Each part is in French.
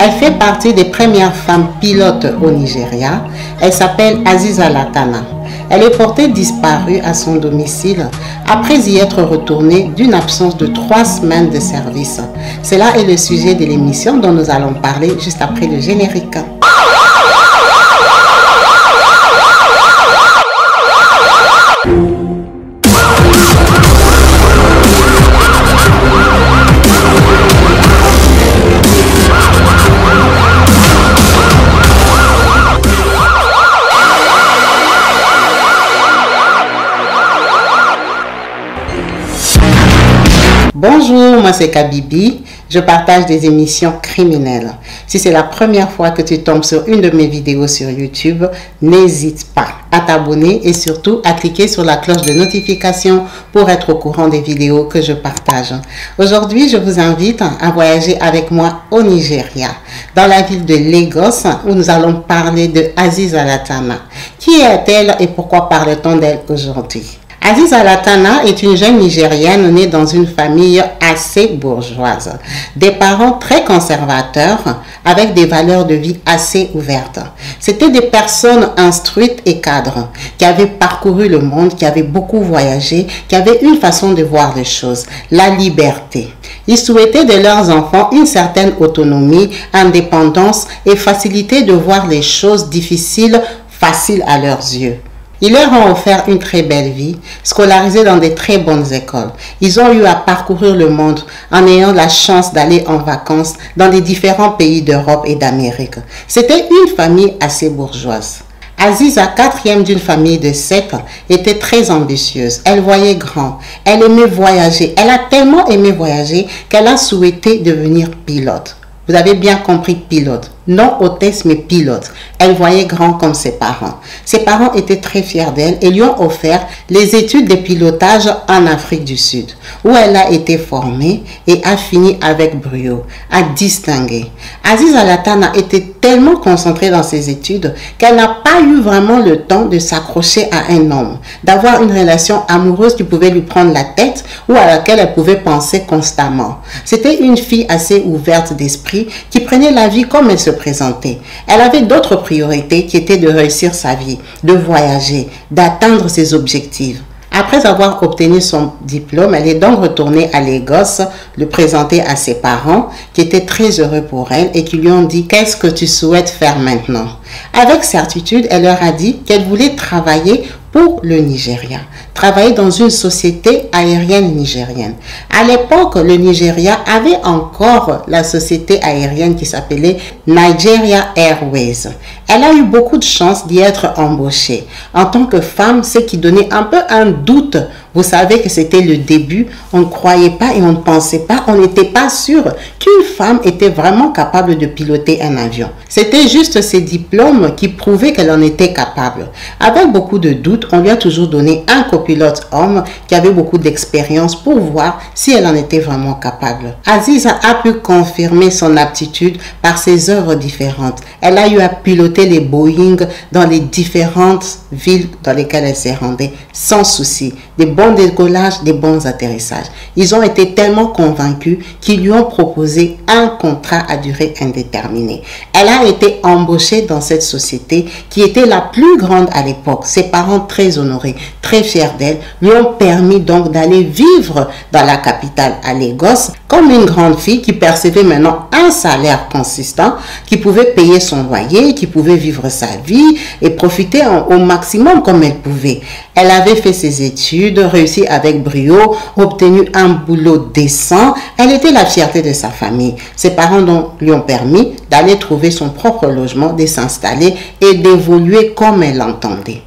Elle fait partie des premières femmes pilotes au Nigeria. Elle s'appelle Aziza Latana. Elle est portée disparue à son domicile après y être retournée d'une absence de 3 semaines de service. Cela est le sujet de l'émission dont nous allons parler juste après le générique. Bonjour, moi c'est Kabibi, je partage des émissions criminelles. Si c'est la première fois que tu tombes sur une de mes vidéos sur YouTube, n'hésite pas à t'abonner et surtout à cliquer sur la cloche de notification pour être au courant des vidéos que je partage. Aujourd'hui, je vous invite à voyager avec moi au Nigeria, dans la ville de Lagos, où nous allons parler de Aziza Latana. Qui est-elle et pourquoi parle-t-on d'elle aujourd'hui? Aziza Latana est une jeune Nigérienne née dans une famille assez bourgeoise. Des parents très conservateurs avec des valeurs de vie assez ouvertes. C'était des personnes instruites et cadres qui avaient parcouru le monde, qui avaient beaucoup voyagé, qui avaient une façon de voir les choses, la liberté. Ils souhaitaient de leurs enfants une certaine autonomie, indépendance et facilité de voir les choses difficiles, faciles à leurs yeux. Ils leur ont offert une très belle vie, scolarisés dans des très bonnes écoles. Ils ont eu à parcourir le monde en ayant la chance d'aller en vacances dans les différents pays d'Europe et d'Amérique. C'était une famille assez bourgeoise. Aziza, quatrième d'une famille de 7, était très ambitieuse. Elle voyait grand. Elle aimait voyager. Elle a tellement aimé voyager qu'elle a souhaité devenir pilote. Vous avez bien compris, pilote. Non hôtesse, mais pilote. Elle voyait grand comme ses parents. Ses parents étaient très fiers d'elle et lui ont offert les études de pilotage en Afrique du Sud, où elle a été formée et a fini avec brio, à distinguer. Aziza Latana était tellement concentrée dans ses études qu'elle n'a pas eu vraiment le temps de s'accrocher à un homme, d'avoir une relation amoureuse qui pouvait lui prendre la tête ou à laquelle elle pouvait penser constamment. C'était une fille assez ouverte d'esprit qui prenait la vie comme elle se présenter. Elle avait d'autres priorités qui étaient de réussir sa vie, de voyager, d'atteindre ses objectifs. Après avoir obtenu son diplôme, elle est donc retournée à Lagos, le présenter à ses parents qui étaient très heureux pour elle et qui lui ont dit « Qu'est-ce que tu souhaites faire maintenant ?» Avec certitude, elle leur a dit qu'elle voulait travailler pour le Nigeria, travailler dans une société aérienne nigérienne. À l'époque, le Nigeria avait encore la société aérienne qui s'appelait Nigeria Airways. Elle a eu beaucoup de chance d'y être embauchée. En tant que femme, ce qui donnait un peu un doute. Vous savez que c'était le début, on ne croyait pas et on ne pensait pas, on n'était pas sûr qu'une femme était vraiment capable de piloter un avion. C'était juste ses diplômes qui prouvaient qu'elle en était capable. Avec beaucoup de doutes, on lui a toujours donné un copilote homme qui avait beaucoup d'expérience pour voir si elle en était vraiment capable. Aziza a pu confirmer son aptitude par ses œuvres différentes. Elle a eu à piloter les Boeing dans les différentes villes dans lesquelles elle s'est rendue sans souci. Des bons décollages, des bons atterrissages. Ils ont été tellement convaincus qu'ils lui ont proposé un contrat à durée indéterminée. Elle a été embauchée dans cette société qui était la plus grande à l'époque. Ses parents très honorés, très fiers d'elle, lui ont permis donc d'aller vivre dans la capitale à Lagos comme une grande fille qui percevait maintenant un salaire consistant, qui pouvait payer son loyer, qui pouvait vivre sa vie et profiter au maximum comme elle pouvait. Elle avait fait ses études, réussi avec brio, obtenu un boulot décent. Elle était la fierté de sa famille. Ses parents donc lui ont permis d'aller trouver son propre logement, de s'installer et d'évoluer comme elle l'entendait.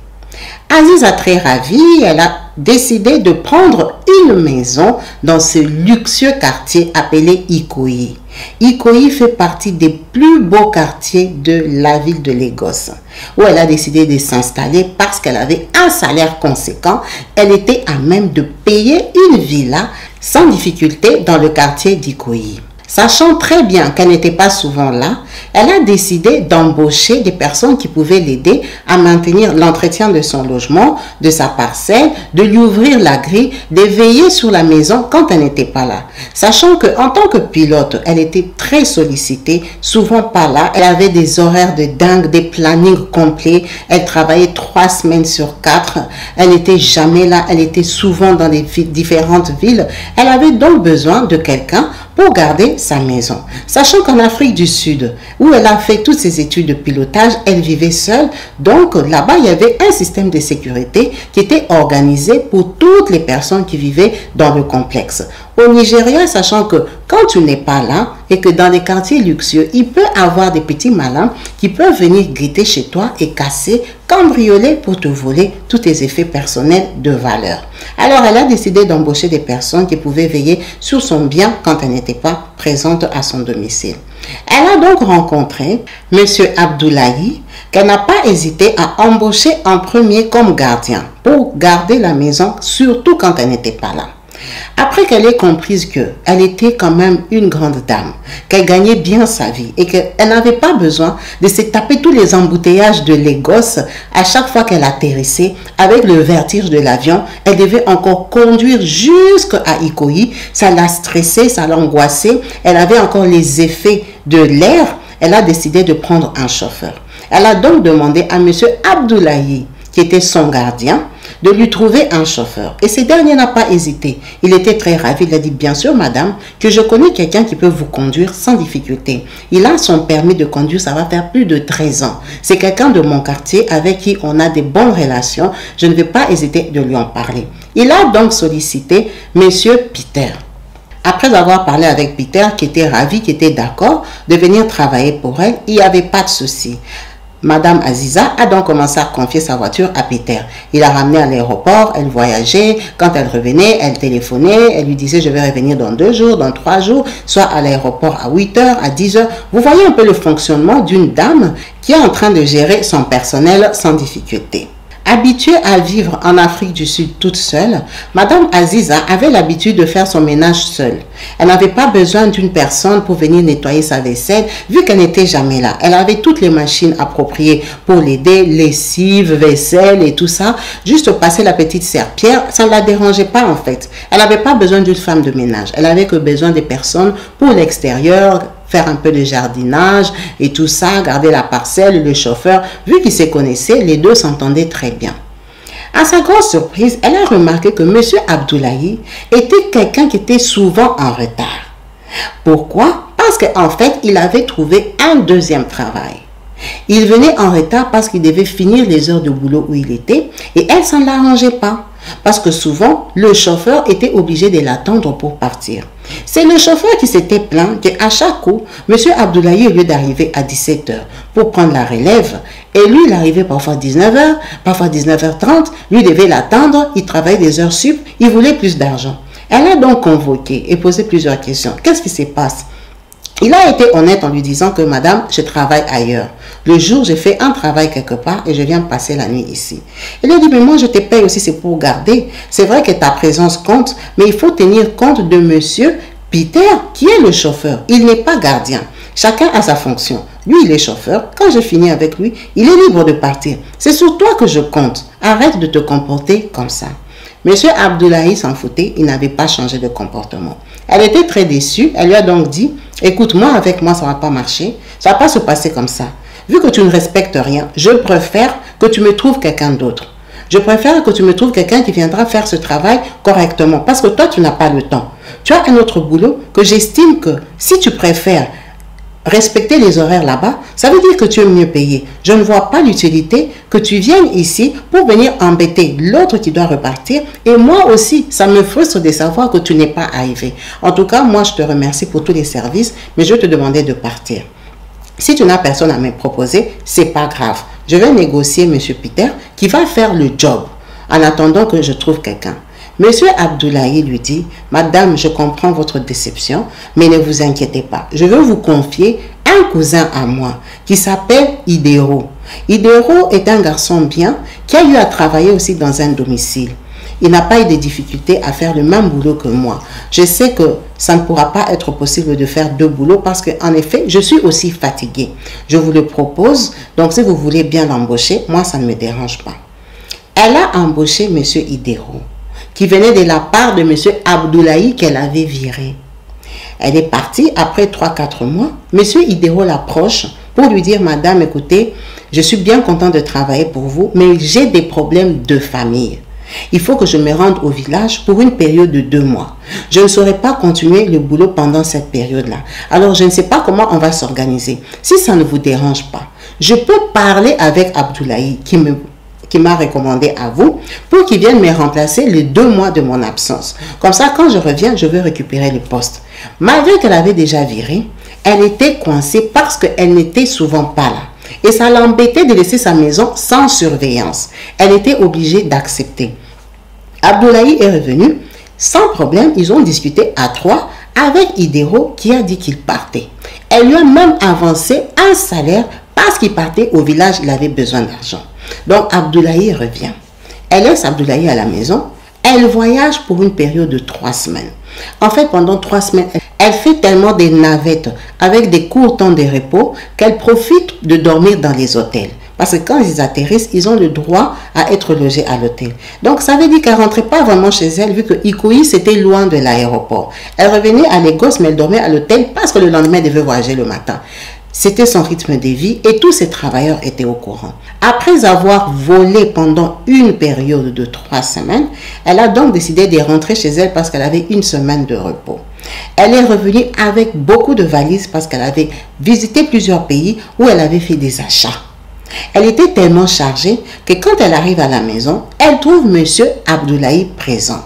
Aziza, très ravie, elle a décidé de prendre une maison dans ce luxueux quartier appelé Ikoyi. Ikoyi fait partie des plus beaux quartiers de la ville de Lagos, où elle a décidé de s'installer parce qu'elle avait un salaire conséquent. Elle était à même de payer une villa sans difficulté dans le quartier d'Ikoyi. Sachant très bien qu'elle n'était pas souvent là, elle a décidé d'embaucher des personnes qui pouvaient l'aider à maintenir l'entretien de son logement, de sa parcelle, de lui ouvrir la grille, de veiller sur la maison quand elle n'était pas là. Sachant qu'en tant que pilote, elle était très sollicitée, souvent pas là. Elle avait des horaires de dingue, des plannings complets. Elle travaillait 3 semaines sur 4. Elle n'était jamais là. Elle était souvent dans les différentes villes. Elle avait donc besoin de quelqu'un pour garder sa maison. Sachant qu'en Afrique du Sud, où elle a fait toutes ses études de pilotage, elle vivait seule. Donc là-bas, il y avait un système de sécurité qui était organisé pour toutes les personnes qui vivaient dans le complexe. Au Nigeria, sachant que quand tu n'es pas là et que dans les quartiers luxueux, il peut y avoir des petits malins qui peuvent venir guetter chez toi et casser, cambrioler pour te voler tous tes effets personnels de valeur. Alors, elle a décidé d'embaucher des personnes qui pouvaient veiller sur son bien quand elle n'était pas présente à son domicile. Elle a donc rencontré M. Abdoulaye, qu'elle n'a pas hésité à embaucher en premier comme gardien pour garder la maison, surtout quand elle n'était pas là. Après qu'elle ait compris qu'elle était quand même une grande dame, qu'elle gagnait bien sa vie et qu'elle n'avait pas besoin de se taper tous les embouteillages de Lagos à chaque fois qu'elle atterrissait, avec le vertige de l'avion, elle devait encore conduire jusqu'à Ikoyi. Ça l'a stressée, ça l'angoissait. Elle avait encore les effets de l'air. Elle a décidé de prendre un chauffeur. Elle a donc demandé à M. Abdoulaye, qui était son gardien, de lui trouver un chauffeur. Et ce dernier n'a pas hésité. Il était très ravi. Il a dit, bien sûr, madame, que je connais quelqu'un qui peut vous conduire sans difficulté. Il a son permis de conduire, ça va faire plus de 13 ans. C'est quelqu'un de mon quartier avec qui on a des bonnes relations. Je ne vais pas hésiter de lui en parler. Il a donc sollicité monsieur Peter. Après avoir parlé avec Peter, qui était ravi, qui était d'accord de venir travailler pour elle, il n'y avait pas de souci. Madame Aziza a donc commencé à confier sa voiture à Peter. Il l'a ramenée à l'aéroport, elle voyageait. Quand elle revenait, elle téléphonait, elle lui disait « je vais revenir dans 2 jours, dans 3 jours », soit à l'aéroport à 8 h, à 10 h. Vous voyez un peu le fonctionnement d'une dame qui est en train de gérer son personnel sans difficulté. Habituée à vivre en Afrique du Sud toute seule, Madame Aziza avait l'habitude de faire son ménage seule. Elle n'avait pas besoin d'une personne pour venir nettoyer sa vaisselle, vu qu'elle n'était jamais là. Elle avait toutes les machines appropriées pour l'aider, lessive, vaisselle et tout ça. Juste passer la petite serpillière, ça ne la dérangeait pas en fait. Elle n'avait pas besoin d'une femme de ménage. Elle avait que besoin des personnes pour l'extérieur, faire un peu de jardinage et tout ça, garder la parcelle, le chauffeur. Vu qu'ils se connaissaient, les deux s'entendaient très bien. À sa grande surprise, elle a remarqué que M. Abdoulaye était quelqu'un qui était souvent en retard. Pourquoi? Parce qu'en fait, il avait trouvé un deuxième travail. Il venait en retard parce qu'il devait finir les heures de boulot où il était et elle, ça ne l'arrangeait pas. Parce que souvent, le chauffeur était obligé de l'attendre pour partir. C'est le chauffeur qui s'était plaint qu'à chaque coup, M. Abdoulaye, au lieu d'arriver à 17 h pour prendre la relève, et lui, il arrivait parfois 19 h, parfois 19 h 30, lui devait l'attendre, il travaillait des heures sup, il voulait plus d'argent. Elle a donc convoqué et posé plusieurs questions. Qu'est-ce qui se passe? Il a été honnête en lui disant que madame, je travaille ailleurs. Le jour, j'ai fait un travail quelque part et je viens passer la nuit ici. Il a dit, mais moi je te paye aussi, c'est pour garder. C'est vrai que ta présence compte, mais il faut tenir compte de monsieur Peter qui est le chauffeur. Il n'est pas gardien. Chacun a sa fonction. Lui, il est chauffeur. Quand je finis avec lui, il est libre de partir. C'est sur toi que je compte. Arrête de te comporter comme ça. Monsieur Abdoulaye s'en foutait, il n'avait pas changé de comportement. Elle était très déçue, elle lui a donc dit, écoute, moi avec moi ça ne va pas marcher, ça ne va pas se passer comme ça. Vu que tu ne respectes rien, je préfère que tu me trouves quelqu'un d'autre. Je préfère que tu me trouves quelqu'un qui viendra faire ce travail correctement, parce que toi tu n'as pas le temps. Tu as un autre boulot que j'estime que si tu préfères respecter les horaires là-bas, ça veut dire que tu es mieux payé. Je ne vois pas l'utilité que tu viennes ici pour venir embêter l'autre qui doit repartir. Et moi aussi, ça me frustre de savoir que tu n'es pas arrivé. En tout cas, moi, je te remercie pour tous les services, mais je te demandais de partir. Si tu n'as personne à me proposer, c'est pas grave. Je vais négocier M. Peter qui va faire le job en attendant que je trouve quelqu'un. Monsieur Abdoulaye lui dit, madame, je comprends votre déception, mais ne vous inquiétez pas. Je veux vous confier un cousin à moi qui s'appelle Idero. Idero est un garçon bien qui a eu à travailler aussi dans un domicile. Il n'a pas eu de difficulté à faire le même boulot que moi. Je sais que ça ne pourra pas être possible de faire deux boulots parce qu'en effet, je suis aussi fatiguée. Je vous le propose. Donc, si vous voulez bien l'embaucher, moi, ça ne me dérange pas. Elle a embauché M. Idero, qui venait de la part de M. Abdoulaye qu'elle avait viré. Elle est partie après 3-4 mois. M. Idero l'approche pour lui dire, madame, écoutez, je suis bien content de travailler pour vous, mais j'ai des problèmes de famille. Il faut que je me rende au village pour une période de 2 mois. Je ne saurais pas continuer le boulot pendant cette période-là. Alors, je ne sais pas comment on va s'organiser. Si ça ne vous dérange pas, je peux parler avec Abdoulaye qui m'a recommandé à vous pour qu'il vienne me remplacer les 2 mois de mon absence. Comme ça, quand je reviens, je veux récupérer le poste. Malgré qu'elle avait déjà viré, elle était coincée parce qu'elle n'était souvent pas là. Et ça l'embêtait de laisser sa maison sans surveillance. Elle était obligée d'accepter. Abdoulaye est revenu. Sans problème, ils ont discuté à 3 avec Idero qui a dit qu'il partait. Elle lui a même avancé un salaire parce qu'il partait au village, il avait besoin d'argent. Donc Abdoulaye revient. Elle laisse Abdoulaye à la maison. Elle voyage pour une période de 3 semaines. En fait, pendant 3 semaines, elle fait tellement des navettes avec des courts temps de repos qu'elle profite de dormir dans les hôtels. Parce que quand ils atterrissent, ils ont le droit à être logés à l'hôtel. Donc, ça veut dire qu'elle ne rentrait pas vraiment chez elle vu que Ikoyi, c'était loin de l'aéroport. Elle revenait à Lagos, mais elle dormait à l'hôtel parce que le lendemain, elle devait voyager le matin. C'était son rythme de vie et tous ses travailleurs étaient au courant. Après avoir volé pendant une période de 3 semaines, elle a donc décidé de rentrer chez elle parce qu'elle avait 1 semaine de repos. Elle est revenue avec beaucoup de valises parce qu'elle avait visité plusieurs pays où elle avait fait des achats. Elle était tellement chargée que quand elle arrive à la maison, elle trouve M. Abdoulaye présent.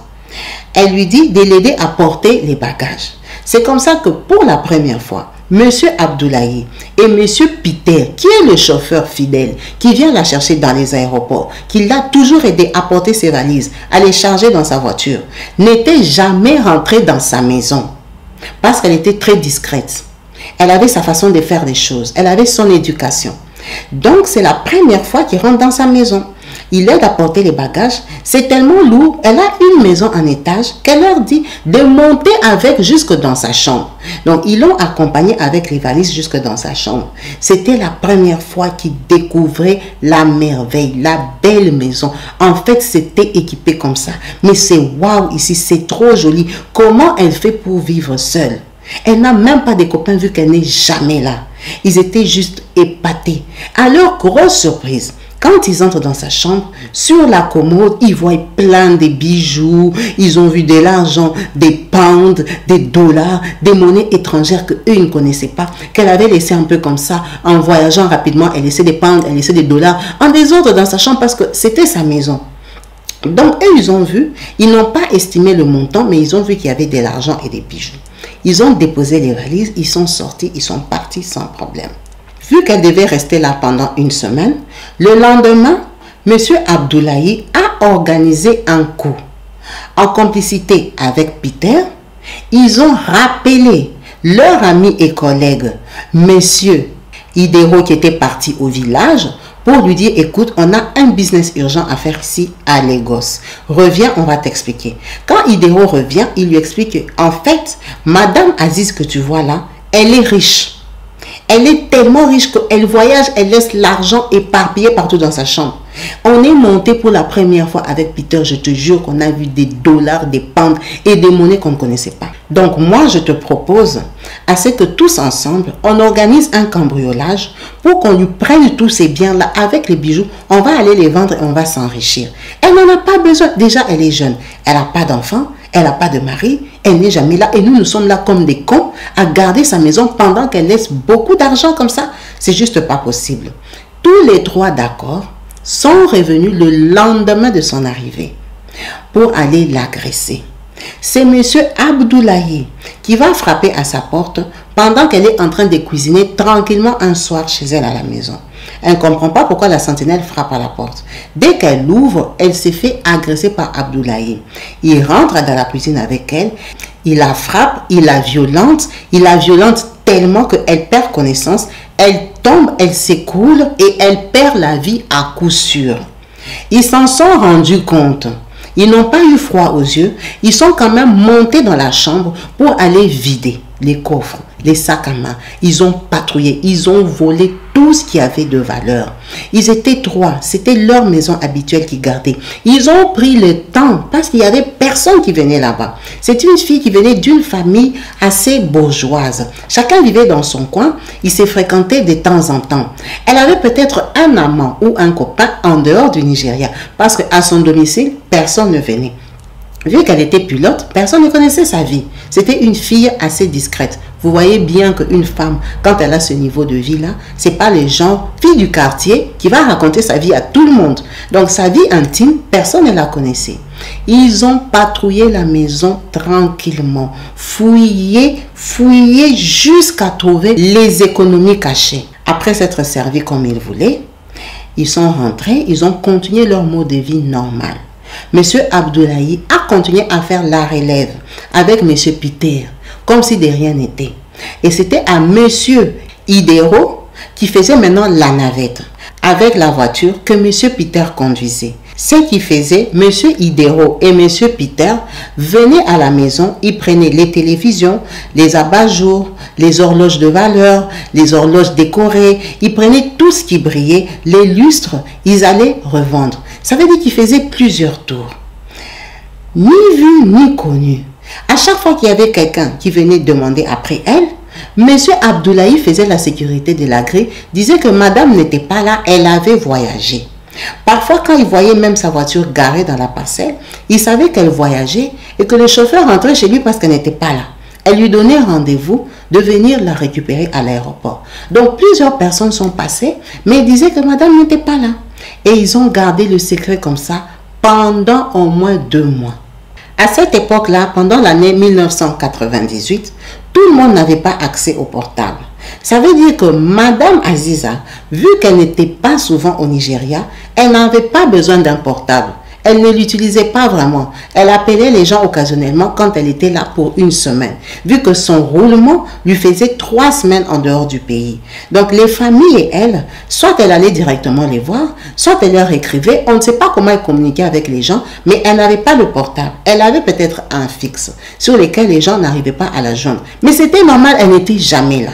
Elle lui dit de l'aider à porter les bagages. C'est comme ça que pour la première fois, M. Abdoulaye et M. Peter, qui est le chauffeur fidèle, qui vient la chercher dans les aéroports, qui l'a toujours aidé à porter ses valises, à les charger dans sa voiture, n'était jamais rentrée dans sa maison parce qu'elle était très discrète. Elle avait sa façon de faire les choses, elle avait son éducation. Donc, c'est la première fois qu'il rentre dans sa maison. Il aide à porter les bagages. C'est tellement lourd. Elle a une maison en étage qu'elle leur dit de monter avec jusque dans sa chambre. Donc, ils l'ont accompagnée avec les valises jusque dans sa chambre. C'était la première fois qu'il découvrait la merveille, la belle maison. En fait, c'était équipé comme ça. Mais c'est waouh ici, c'est trop joli. Comment elle fait pour vivre seule? Elle n'a même pas de copains vu qu'elle n'est jamais là. Ils étaient juste épatés. À leur grosse surprise, quand ils entrent dans sa chambre, sur la commode, ils voient plein de bijoux. Ils ont vu de l'argent, des pounds, des dollars, des monnaies étrangères qu'eux ne connaissaient pas, qu'elle avait laissé un peu comme ça. En voyageant rapidement, elle laissait des pounds, elle laissait des dollars en désordre dans sa chambre parce que c'était sa maison. Donc, eux, ils ont vu, ils n'ont pas estimé le montant, mais ils ont vu qu'il y avait de l'argent et des bijoux. Ils ont déposé les valises, ils sont sortis, ils sont partis sans problème. Vu qu'elle devait rester là pendant 1 semaine, le lendemain, M. Abdoulaye a organisé un coup. En complicité avec Peter, ils ont rappelé leur ami et collègue, M. Idero, qui était parti au village, pour lui dire, écoute, on a un business urgent à faire ici à Lagos. Reviens, on va t'expliquer. Quand Idero revient, il lui explique que, en fait, Madame Aziz que tu vois là, elle est riche. Elle est tellement riche qu'elle voyage, elle laisse l'argent éparpillé partout dans sa chambre. On est monté pour la première fois avec Peter, je te jure qu'on a vu des dollars, des pounds et des monnaies qu'on ne connaissait pas. Donc moi, je te propose à ce que tous ensemble, on organise un cambriolage pour qu'on lui prenne tous ces biens-là avec les bijoux. On va aller les vendre et on va s'enrichir. Elle n'en a pas besoin. Déjà, elle est jeune. Elle n'a pas d'enfant. Elle n'a pas de mari. Elle n'est jamais là. Et nous sommes là comme des cons à garder sa maison pendant qu'elle laisse beaucoup d'argent comme ça. C'est juste pas possible. Tous les 3 d'accord sont revenus le lendemain de son arrivée pour aller l'agresser. C'est M. Abdoulaye qui va frapper à sa porte pendant qu'elle est en train de cuisiner tranquillement un soir chez elle à la maison. Elle ne comprend pas pourquoi la sentinelle frappe à la porte. Dès qu'elle l'ouvre, elle s'est fait agresser par Abdoulaye. Il rentre dans la cuisine avec elle, il la frappe, il la violente tellement qu'elle perd connaissance, elle tombe, elle s'écroule et elle perd la vie à coup sûr. Ils s'en sont rendus compte. Ils n'ont pas eu froid aux yeux. Ils sont quand même montés dans la chambre pour aller vider les coffres, les sacs à main. Ils ont patrouillé, ils ont volé tout ce qui avait de valeur. Ils étaient 3, c'était leur maison habituelle qu'ils gardaient. Ils ont pris le temps parce qu'il y avait personne qui venait là-bas. C'est une fille qui venait d'une famille assez bourgeoise. Chacun vivait dans son coin, ils se fréquentaient de temps en temps. Elle avait peut-être un amant ou un copain en dehors du Nigeria parce qu'à son domicile, personne ne venait. Vu qu'elle était pilote, personne ne connaissait sa vie. C'était une fille assez discrète. Vous voyez bien qu'une femme, quand elle a ce niveau de vie-là, c'est pas les gens, fille du quartier, qui va raconter sa vie à tout le monde. Donc sa vie intime, personne ne la connaissait. Ils ont patrouillé la maison tranquillement, fouillé jusqu'à trouver les économies cachées. Après s'être servis comme ils voulaient, ils sont rentrés, ils ont continué leur mode de vie normal. Monsieur Abdoulaye a continué à faire la relève avec Monsieur Peter, comme si de rien n'était. Et c'était à Monsieur Idero qui faisait maintenant la navette avec la voiture que Monsieur Peter conduisait. Ce qui faisait, Monsieur Idero et Monsieur Peter venaient à la maison, ils prenaient les télévisions, les abat-jours, les horloges de valeur, les horloges décorées, ils prenaient tout ce qui brillait, les lustres, ils allaient revendre. Ça veut dire qu'ils faisaient plusieurs tours. Ni vu ni connu. À chaque fois qu'il y avait quelqu'un qui venait demander après elle, Monsieur Abdoulaye faisait la sécurité de la grille, disait que madame n'était pas là, elle avait voyagé. Parfois, quand il voyait même sa voiture garée dans la parcelle, il savait qu'elle voyageait et que le chauffeur rentrait chez lui parce qu'elle n'était pas là. Elle lui donnait rendez-vous de venir la récupérer à l'aéroport. Donc, plusieurs personnes sont passées, mais ils disaient que madame n'était pas là. Et ils ont gardé le secret comme ça pendant au moins 2 mois. À cette époque-là, pendant l'année 1998, tout le monde n'avait pas accès au portable. Ça veut dire que Madame Aziza, vu qu'elle n'était pas souvent au Nigeria, elle n'avait pas besoin d'un portable. Elle ne l'utilisait pas vraiment. Elle appelait les gens occasionnellement quand elle était là pour 1 semaine, vu que son roulement lui faisait 3 semaines en dehors du pays. Donc les familles et elle, soit elle allait directement les voir, soit elle leur écrivait. On ne sait pas comment elle communiquait avec les gens, mais elle n'avait pas de portable. Elle avait peut-être un fixe sur lequel les gens n'arrivaient pas à la joindre. Mais c'était normal, elle n'était jamais là.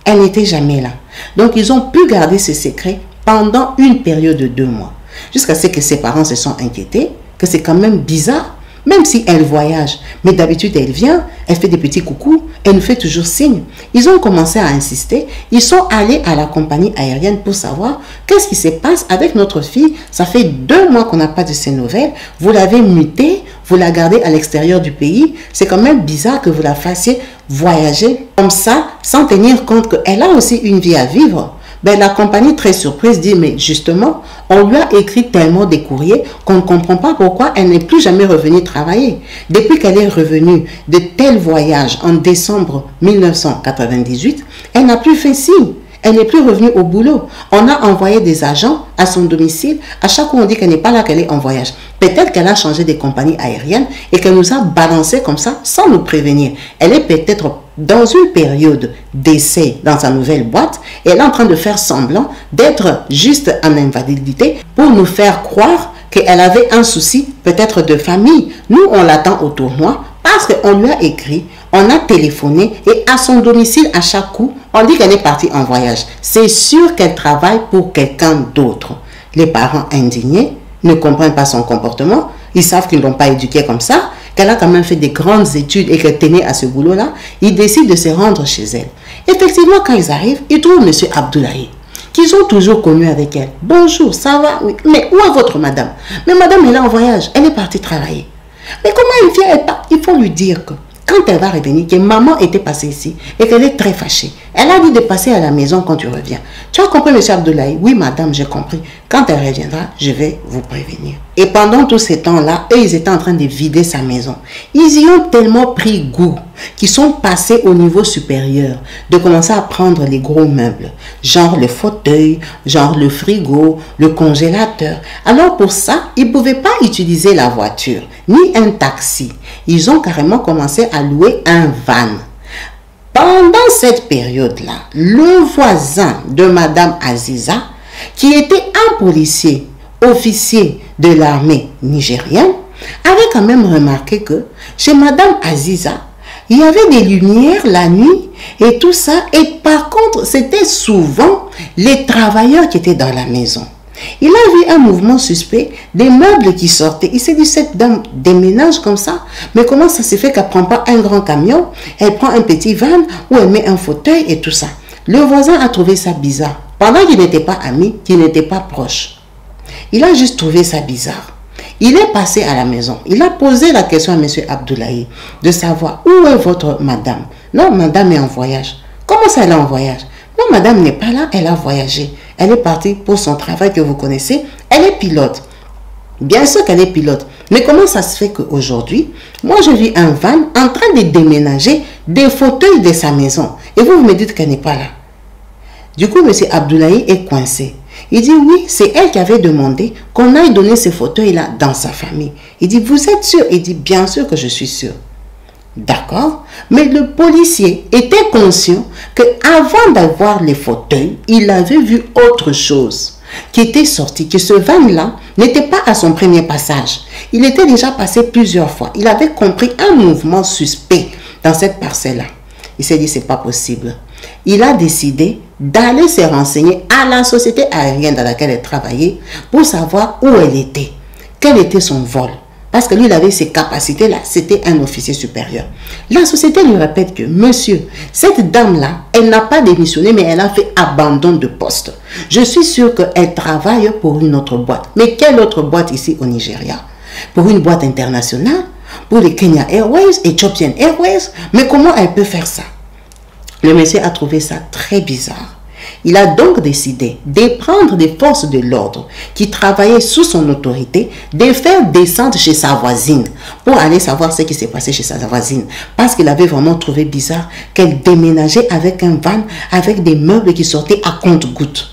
Elle n'était jamais là. Donc ils ont pu garder ce secret pendant une période de 2 mois. Jusqu'à ce que ses parents se sont inquiétés, que c'est quand même bizarre, même si elle voyage. Mais d'habitude, elle vient, elle fait des petits coucous, elle nous fait toujours signe. Ils ont commencé à insister, ils sont allés à la compagnie aérienne pour savoir qu'est-ce qui se passe avec notre fille. Ça fait 2 mois qu'on n'a pas de ses nouvelles, vous l'avez mutée, vous la gardez à l'extérieur du pays. C'est quand même bizarre que vous la fassiez voyager comme ça, sans tenir compte qu'elle a aussi une vie à vivre. Ben, la compagnie, très surprise, dit, mais justement, on lui a écrit tellement des courriers qu'on ne comprend pas pourquoi elle n'est plus jamais revenue travailler. Depuis qu'elle est revenue de tels voyages en décembre 1998, elle n'a plus fait signe. Elle n'est plus revenue au boulot. On a envoyé des agents à son domicile. À chaque fois, on dit qu'elle n'est pas là, qu'elle est en voyage. Peut-être qu'elle a changé des compagnies aériennes et qu'elle nous a balancé comme ça sans nous prévenir. Elle est peut-être dans une période d'essai dans sa nouvelle boîte et elle est en train de faire semblant d'être juste en invalidité pour nous faire croire qu'elle avait un souci peut-être de famille. Nous, on l'attend au tournoi parce qu'on lui a écrit, on a téléphoné et à son domicile, à chaque coup, on dit qu'elle est partie en voyage. C'est sûr qu'elle travaille pour quelqu'un d'autre. Les parents indignés ne comprennent pas son comportement. Ils savent qu'ils ne l'ont pas éduquée comme ça, qu'elle a quand même fait des grandes études et qu'elle tenait à ce boulot-là. Ils décident de se rendre chez elle. Effectivement, quand ils arrivent, ils trouvent M. Abdoulaye, qu'ils ont toujours connu avec elle. Bonjour, ça va? Oui. Mais où est votre madame? Mais madame, elle est en voyage. Elle est partie travailler. Mais comment elle vient? Elle part? Il faut lui dire que quand elle va revenir, que maman était passée ici et qu'elle est très fâchée. Elle a dit de passer à la maison quand tu reviens. Tu as compris, M. Abdoulaye? Oui, madame, j'ai compris. Quand elle reviendra, je vais vous prévenir. Et pendant tous ces temps-là, eux, ils étaient en train de vider sa maison. Ils y ont tellement pris goût qu'ils sont passés au niveau supérieur, de commencer à prendre les gros meubles, genre le fauteuil, genre le frigo, le congélateur. Alors pour ça, ils ne pouvaient pas utiliser la voiture, ni un taxi. Ils ont carrément commencé à louer un van. Pendant cette période-là, le voisin de Madame Aziza, qui était un policier officier de l'armée nigérienne, avait quand même remarqué que chez Madame Aziza, il y avait des lumières la nuit et tout ça. Et par contre, c'était souvent les travailleurs qui étaient dans la maison. Il a vu un mouvement suspect, des meubles qui sortaient. Il s'est dit, cette dame déménage comme ça. Mais comment ça se fait qu'elle ne prend pas un grand camion, elle prend un petit van où elle met un fauteuil et tout ça. Le voisin a trouvé ça bizarre. Pendant qu'ils n'étaient pas amis, qu'ils n'étaient pas proches. Il a juste trouvé ça bizarre. Il est passé à la maison. Il a posé la question à M. Abdoulaye de savoir où est votre madame. Non, madame est en voyage. Comment ça, elle est en voyage? Non, madame n'est pas là, elle a voyagé. Elle est partie pour son travail que vous connaissez. Elle est pilote. Bien sûr qu'elle est pilote. Mais comment ça se fait qu'aujourd'hui, moi je vis un van en train de déménager des fauteuils de sa maison. Et vous me dites qu'elle n'est pas là. Du coup, M. Abdoulaye est coincé. Il dit oui, c'est elle qui avait demandé qu'on aille donner ces fauteuils-là dans sa famille. Il dit, vous êtes sûr? Il dit, bien sûr que je suis sûr. D'accord, mais le policier était conscient qu'avant d'avoir les fauteuils, il avait vu autre chose qui était sorti, que ce van-là n'était pas à son premier passage. Il était déjà passé plusieurs fois. Il avait compris un mouvement suspect dans cette parcelle-là. Il s'est dit, c'est pas possible. Il a décidé d'aller se renseigner à la société aérienne dans laquelle elle travaillait pour savoir où elle était, quel était son vol. Parce que lui, il avait ces capacités-là. C'était un officier supérieur. La société lui répète que, monsieur, cette dame-là, elle n'a pas démissionné, mais elle a fait abandon de poste. Je suis sûr qu'elle travaille pour une autre boîte. Mais quelle autre boîte ici au Nigeria? Pour une boîte internationale? Pour les Kenya Airways, Ethiopian Airways? Mais comment elle peut faire ça? Le monsieur a trouvé ça très bizarre. Il a donc décidé de prendre des forces de l'ordre qui travaillaient sous son autorité, de faire descendre chez sa voisine pour aller savoir ce qui s'est passé chez sa voisine. Parce qu'il avait vraiment trouvé bizarre qu'elle déménageait avec un van, avec des meubles qui sortaient à compte-gouttes.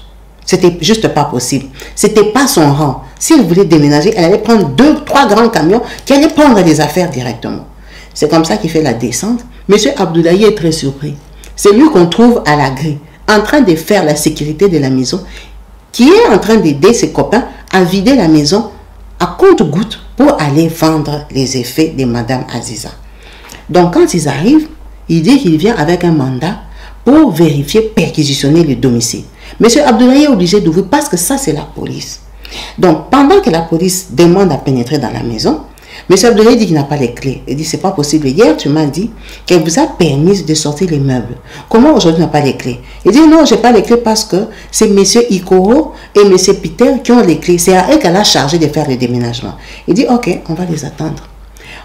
C'était juste pas possible. C'était pas son rang. Si elle voulait déménager, elle allait prendre 2-3 grands camions qui allaient prendre les affaires directement. C'est comme ça qu'il fait la descente. Monsieur Abdoulaye est très surpris. C'est lui qu'on trouve à la grille, en train de faire la sécurité de la maison, qui est en train d'aider ses copains à vider la maison à compte-gouttes pour aller vendre les effets de Madame Aziza. Donc quand ils arrivent, il dit qu'il vient avec un mandat pour vérifier, perquisitionner le domicile. Monsieur Abdoulaye est obligé d'ouvrir parce que ça c'est la police. Donc pendant que la police demande à pénétrer dans la maison, monsieur Abdoulaye dit qu'il n'a pas les clés. Il dit, c'est pas possible. Hier, tu m'as dit qu'elle vous a permis de sortir les meubles. Comment aujourd'hui tu n'as pas les clés? Il dit, non, j'ai pas les clés parce que c'est monsieur Ikoro et monsieur Peter qui ont les clés. C'est à eux qu'elle a chargé de faire le déménagement. Il dit, ok, on va les attendre.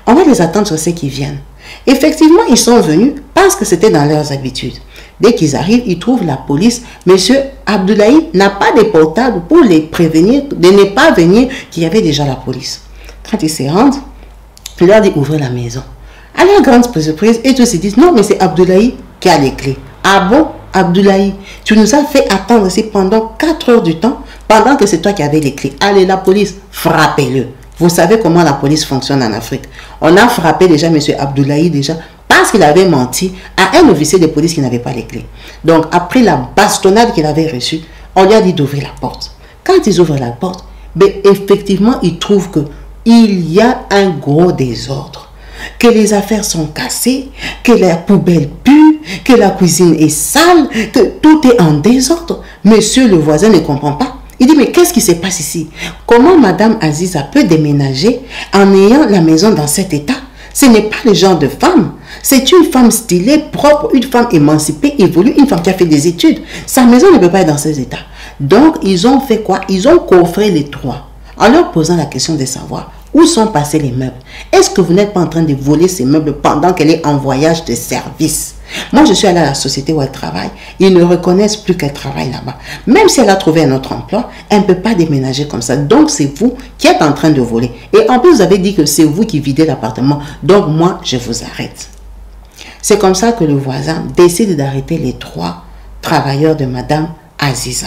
On va les attendre sur ceux qui viennent. Effectivement, ils sont venus parce que c'était dans leurs habitudes. Dès qu'ils arrivent, ils trouvent la police. Monsieur Abdoulaye n'a pas de portable pour les prévenir de ne pas venir, qu'il y avait déjà la police. Quand ils se rendent, il leur dit ouvrez la maison. À leur grande surprise, et tous se disent non, mais c'est Abdoulaye qui a les clés. Ah bon, Abdoulaye, tu nous as fait attendre ici pendant 4 heures du temps, pendant que c'est toi qui avais les clés. Allez, la police, frappez-le. Vous savez comment la police fonctionne en Afrique. On a frappé déjà M. Abdoulaye déjà parce qu'il avait menti à un officier de police qui n'avait pas les clés. Donc, après la bastonnade qu'il avait reçue, on lui a dit d'ouvrir la porte. Quand ils ouvrent la porte, ben, effectivement, ils trouvent que il y a un gros désordre, que les affaires sont cassées, que la poubelle pue, que la cuisine est sale, que tout est en désordre. Monsieur le voisin ne comprend pas. Il dit, mais qu'est-ce qui se passe ici? Comment Madame Aziza peut déménager en ayant la maison dans cet état? Ce n'est pas le genre de femme. C'est une femme stylée, propre, une femme émancipée, évolue, une femme qui a fait des études. Sa maison ne peut pas être dans ces états. Donc, ils ont fait quoi? Ils ont coffré les trois en leur posant la question de savoir où sont passés les meubles. Est-ce que vous n'êtes pas en train de voler ces meubles pendant qu'elle est en voyage de service? Moi, je suis allée à la société où elle travaille. Ils ne reconnaissent plus qu'elle travaille là-bas. Même si elle a trouvé un autre emploi, elle ne peut pas déménager comme ça. Donc, c'est vous qui êtes en train de voler. Et en plus, vous avez dit que c'est vous qui videz l'appartement. Donc, moi, je vous arrête. C'est comme ça que le voisin décide d'arrêter les 3 travailleurs de Madame Aziza.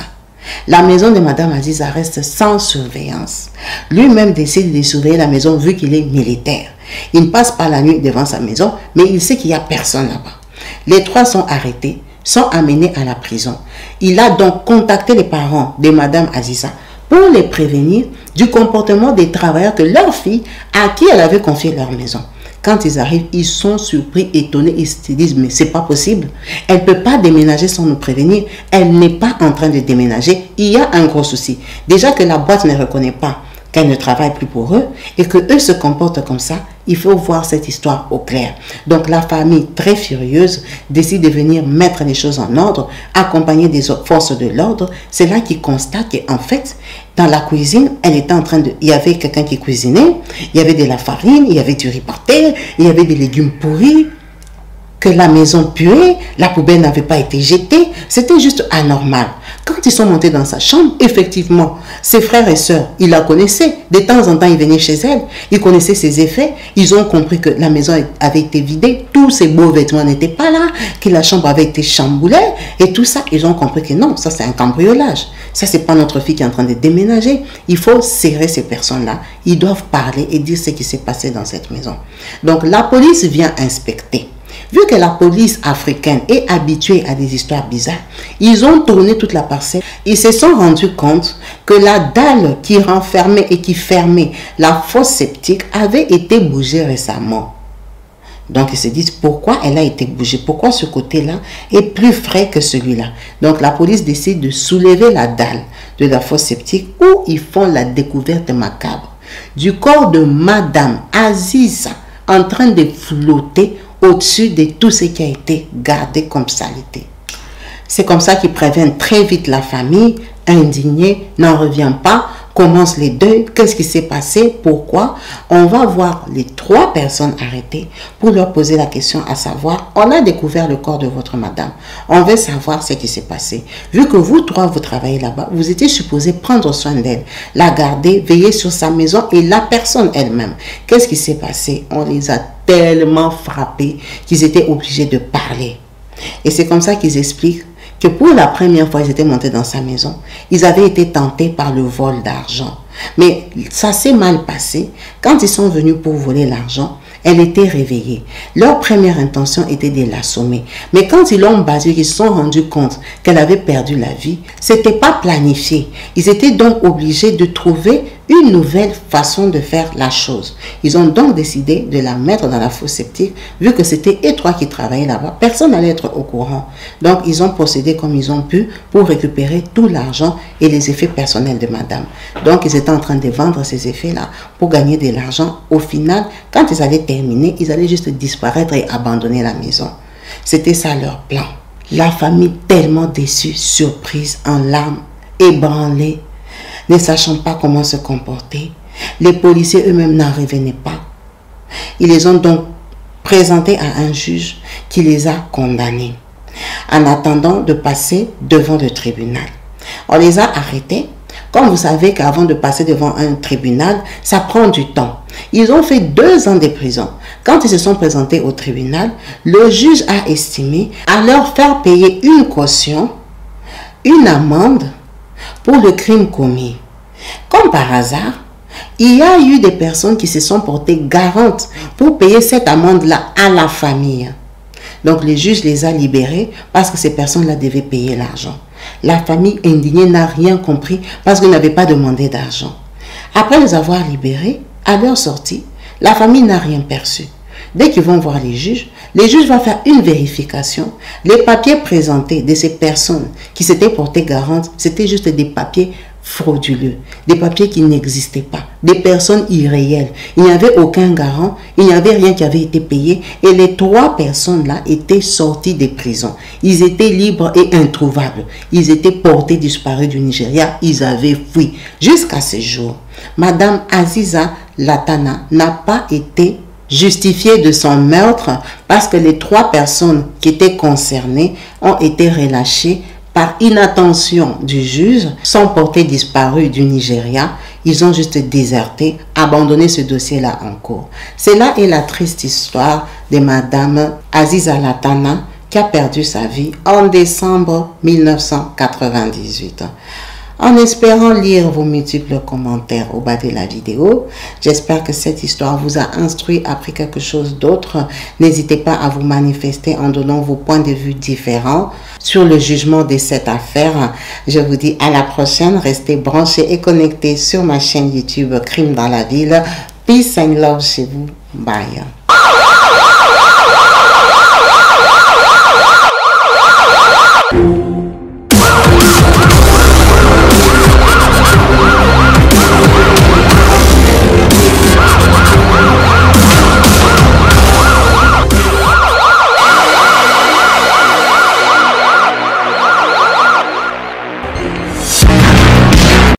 La maison de Madame Aziza reste sans surveillance. Lui-même décide de surveiller la maison vu qu'il est militaire. Il ne passe pas la nuit devant sa maison, mais il sait qu'il n'y a personne là-bas. Les 3 sont arrêtés, sont amenés à la prison. Il a donc contacté les parents de Madame Aziza pour les prévenir du comportement des travailleurs que leur fille, à qui elle avait confié leur maison. Quand ils arrivent, ils sont surpris, étonnés, ils se disent, mais c'est pas possible. Elle ne peut pas déménager sans nous prévenir. Elle n'est pas en train de déménager. Il y a un gros souci. Déjà que la boîte ne reconnaît pas qu'elle ne travaille plus pour eux et que eux se comportent comme ça, il faut voir cette histoire au clair. Donc la famille, très furieuse, décide de venir mettre les choses en ordre, accompagnée des forces de l'ordre. C'est là qu'ils constatent qu'en fait, dans la cuisine, elle était en train de... Il y avait quelqu'un qui cuisinait, il y avait de la farine, il y avait du riz par terre, il y avait des légumes pourris, que la maison puait, la poubelle n'avait pas été jetée. C'était juste anormal. Quand ils sont montés dans sa chambre, effectivement, ses frères et sœurs, ils la connaissaient. De temps en temps, ils venaient chez elle. Ils connaissaient ses effets. Ils ont compris que la maison avait été vidée. Tous ses beaux vêtements n'étaient pas là. Que la chambre avait été chamboulée. Et tout ça, ils ont compris que non, ça c'est un cambriolage. Ça, c'est pas notre fille qui est en train de déménager. Il faut serrer ces personnes-là. Ils doivent parler et dire ce qui s'est passé dans cette maison. Donc, la police vient inspecter. Vu que la police africaine est habituée à des histoires bizarres, ils ont tourné toute la parcelle. Ils se sont rendus compte que la dalle qui renfermait et qui fermait la fosse septique avait été bougée récemment. Donc ils se disent pourquoi elle a été bougée, pourquoi ce côté-là est plus frais que celui-là. Donc la police décide de soulever la dalle de la fosse septique où ils font la découverte macabre du corps de Madame Aziza en train de flotter au-dessus de tout ce qui a été gardé comme saleté. C'est comme ça qu'ils préviennent très vite la famille, indignée, n'en revient pas, commence les deuils, qu'est-ce qui s'est passé, pourquoi. On va voir les 3 personnes arrêtées pour leur poser la question à savoir, on a découvert le corps de votre madame, on veut savoir ce qui s'est passé. Vu que vous 3, vous travaillez là-bas, vous étiez supposés prendre soin d'elle, la garder, veiller sur sa maison et la personne elle-même. Qu'est-ce qui s'est passé? On les a tellement frappés qu'ils étaient obligés de parler. Et c'est comme ça qu'ils expliquent que pour la première fois, ils étaient montés dans sa maison. Ils avaient été tentés par le vol d'argent. Mais ça s'est mal passé. Quand ils sont venus pour voler l'argent, elle était réveillée. Leur première intention était de l'assommer. Mais quand ils l'ont battue, ils se sont rendus compte qu'elle avait perdu la vie. C'était pas planifié. Ils étaient donc obligés de trouver une nouvelle façon de faire la chose. Ils ont donc décidé de la mettre dans la fosse septique, vu que c'était eux 3 qui travaillaient là-bas. Personne n'allait être au courant. Donc, ils ont procédé comme ils ont pu pour récupérer tout l'argent et les effets personnels de madame. Donc, ils étaient en train de vendre ces effets-là pour gagner de l'argent. Au final, quand ils allaient terminer, ils allaient juste disparaître et abandonner la maison. C'était ça leur plan. La famille tellement déçue, surprise, en larmes, ébranlée, ne sachant pas comment se comporter. Les policiers eux-mêmes n'en revenaient pas. Ils les ont donc présentés à un juge qui les a condamnés en attendant de passer devant le tribunal. On les a arrêtés. Comme vous savez qu'avant de passer devant un tribunal, ça prend du temps. Ils ont fait 2 ans de prison. Quand ils se sont présentés au tribunal, le juge a estimé à leur faire payer une caution, une amende pour le crime commis. Comme par hasard, il y a eu des personnes qui se sont portées garantes pour payer cette amende-là à la famille. Donc le juge les a libérés parce que ces personnes-là devaient payer l'argent. La famille indignée n'a rien compris parce qu'ils n'avaient pas demandé d'argent. Après les avoir libérés, à leur sortie, la famille n'a rien perçu. Dès qu'ils vont voir les juges vont faire une vérification. Les papiers présentés de ces personnes qui s'étaient portées garantes, c'était juste des papiers frauduleux, des papiers qui n'existaient pas, des personnes irréelles. Il n'y avait aucun garant, il n'y avait rien qui avait été payé et les 3 personnes-là étaient sorties des prisons. Ils étaient libres et introuvables. Ils étaient portés disparus du Nigeria, ils avaient fui. Jusqu'à ce jour, Madame Aziza Latana n'a pas été justifiée de son meurtre parce que les 3 personnes qui étaient concernées ont été relâchées par inattention du juge, sont portés disparus du Nigeria. Ils ont juste déserté, abandonné ce dossier-là en cours. Cela est la triste histoire de Madame Aziza Latana qui a perdu sa vie en décembre 1998. En espérant lire vos multiples commentaires au bas de la vidéo, j'espère que cette histoire vous a instruit, appris quelque chose d'autre. N'hésitez pas à vous manifester en donnant vos points de vue différents sur le jugement de cette affaire. Je vous dis à la prochaine. Restez branchés et connectés sur ma chaîne YouTube Crime dans la ville. Peace and love chez vous. Bye.